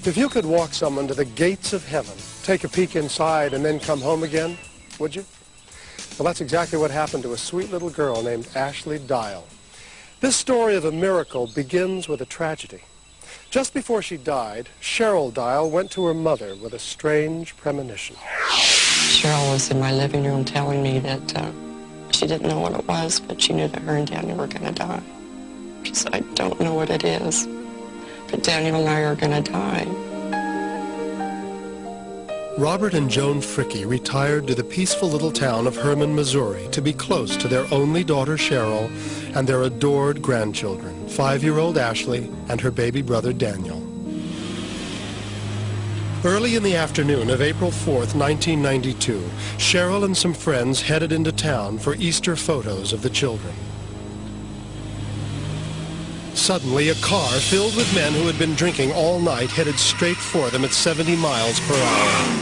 If you could walk someone to the gates of heaven, take a peek inside, and then come home again, would you? Well, that's exactly what happened to a sweet little girl named Ashley Dial. This story of a miracle begins with a tragedy. Just before she died, Cheryl Dial went to her mother with a strange premonition. Cheryl was in my living room telling me that she didn't know what it was, but she knew that her and Daniel were going to die. She said, I don't know what it is, but Daniel and I are going to die. Robert and Joan Fricke retired to the peaceful little town of Herman, Missouri, to be close to their only daughter, Cheryl, and their adored grandchildren, 5-year-old Ashley and her baby brother, Daniel. Early in the afternoon of April 4th, 1992, Cheryl and some friends headed into town for Easter photos of the children. Suddenly, a car filled with men who had been drinking all night headed straight for them at 70 miles per hour.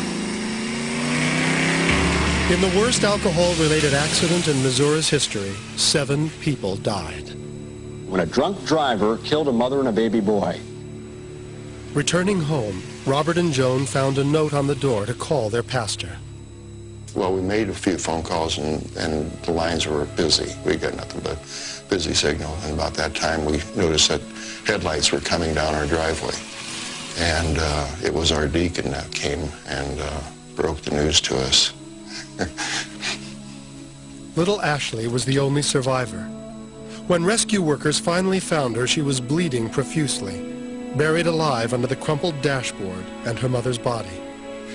In the worst alcohol-related accident in Missouri's history, 7 people died. When a drunk driver killed a mother and a baby boy. Returning home, Robert and Joan found a note on the door to call their pastor. Well, we made a few phone calls and the lines were busy. We got nothing but busy signal. And about that time, we noticed that headlights were coming down our driveway. And it was our deacon that came and broke the news to us. Little Ashley was the only survivor. When rescue workers finally found her, she was bleeding profusely, buried alive under the crumpled dashboard and her mother's body.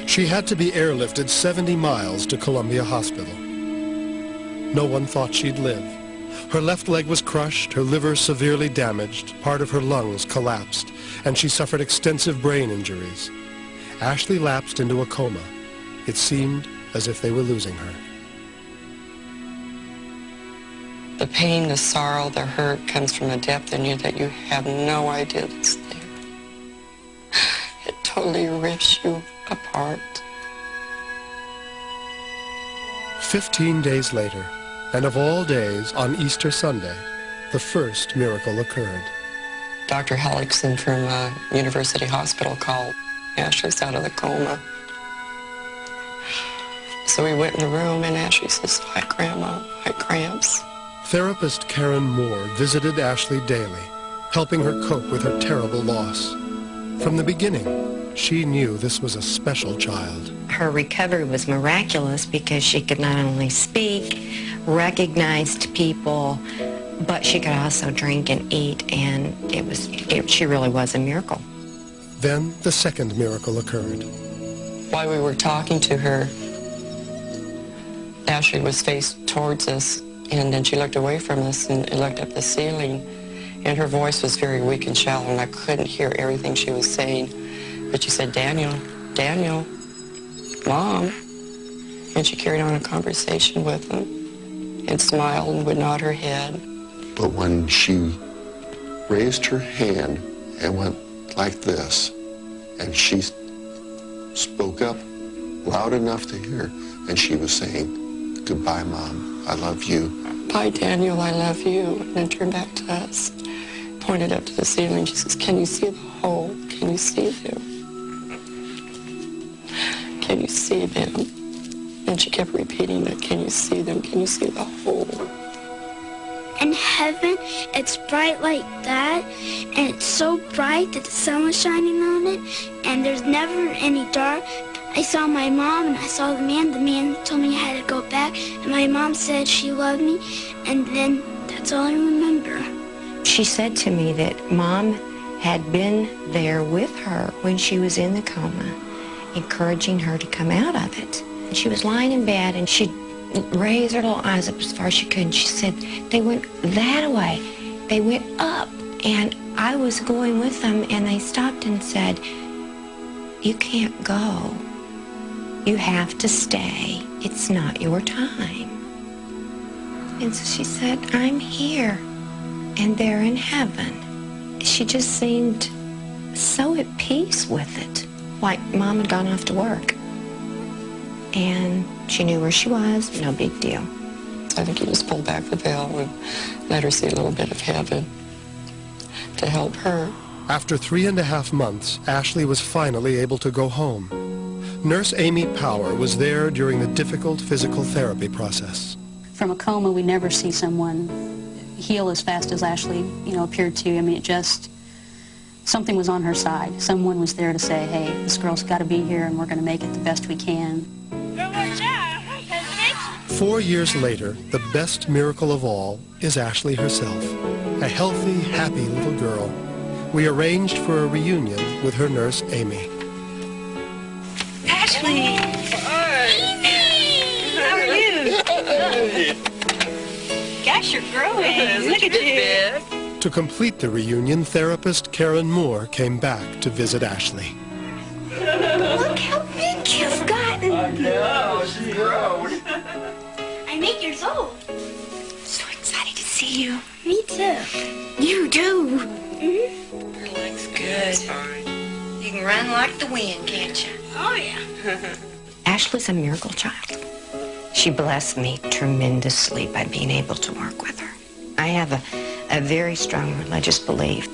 She had to be airlifted 70 miles to Columbia Hospital. No one thought she'd live. Her left leg was crushed, her liver severely damaged, part of her lungs collapsed, and she suffered extensive brain injuries. Ashley lapsed into a coma. It seemed as if they were losing her. The pain, the sorrow, the hurt comes from a depth in you that you have no idea that's there. It totally rips you apart. 15 days later, and of all days, on Easter Sunday, the first miracle occurred. Dr. Hellickson from University Hospital called. Ashley's out of the coma. So we went in the room, and Ashley says, "Hi, Grandma, I cramps." Therapist Karen Moore visited Ashley daily, helping her cope with her terrible loss. From the beginning, she knew this was a special child. Her recovery was miraculous because she could not only speak, recognized people, but she could also drink and eat, and she really was a miracle. Then the second miracle occurred. While we were talking to her, Ashley was faced towards us, and then she looked away from us and looked up the ceiling, and her voice was very weak and shallow, and I couldn't hear everything she was saying. But she said, "Daniel, Daniel, Mom." And she carried on a conversation with him and smiled and would nod her head. But when she raised her hand and went like this, and she spoke up loud enough to hear, and she was saying, "Goodbye, Mom, I love you." "Bye, Daniel, I love you." And then turned back to us, pointed up to the ceiling. She says, "Can you see the hole? Can you see them? Can you see them?" And she kept repeating that, "Can you see them? Can you see the hole?" In heaven, it's bright like that, and it's so bright that the sun was shining on it, and there's never any dark. I saw my mom, and I saw the man. The man told me I had to go back, and my mom said she loved me, and then that's all I remember. She said to me that Mom had been there with her when she was in the coma, encouraging her to come out of it. And she was lying in bed, and she'd raise her little eyes up as far as she could, and she said, "They went that way. They went up." And I was going with them, and they stopped and said, "You can't go. You have to stay. It's not your time." And so she said, "I'm here, and they're in heaven." She just seemed so at peace with it, like Mom had gone off to work. And she knew where she was, no big deal. I think he just pulled back the veil and let her see a little bit of heaven to help her. After 3.5 months, Ashley was finally able to go home. Nurse Amy Power was there during the difficult physical therapy process. From a coma, we never see someone heal as fast as Ashley, appeared to. I mean, something was on her side. Someone was there to say, hey, this girl's got to be here and we're going to make it the best we can. 4 years later, the best miracle of all is Ashley herself. A healthy, happy little girl. We arranged for a reunion with her nurse, Amy. Ashley! How are you? Gosh, you're growing. Look at you. To complete the reunion, therapist Karen Moore came back to visit Ashley. Look how big you've gotten. I know, she's grown. I'm 8 years old. So excited to see you. Me too. You do. Mm-hmm. Your leg's good. You can run like the wind, can't you? Oh, yeah. Ashley's a miracle child. She blessed me tremendously by being able to work with her. I have a very strong religious belief,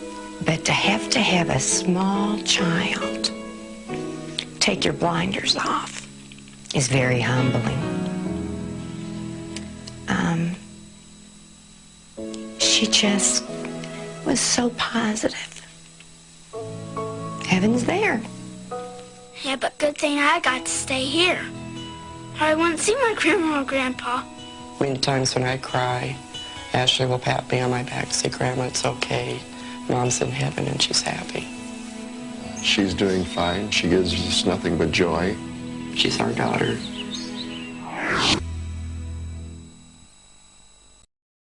but to have a small child take your blinders off is very humbling. She just was so positive. Heaven's there. Yeah, but good thing I got to stay here. I wouldn't see my grandma or grandpa. Many times when I cry, Ashley will pat me on my back and say, Grandma, it's okay. Mom's in heaven and she's happy. She's doing fine. She gives us nothing but joy. She's our daughter.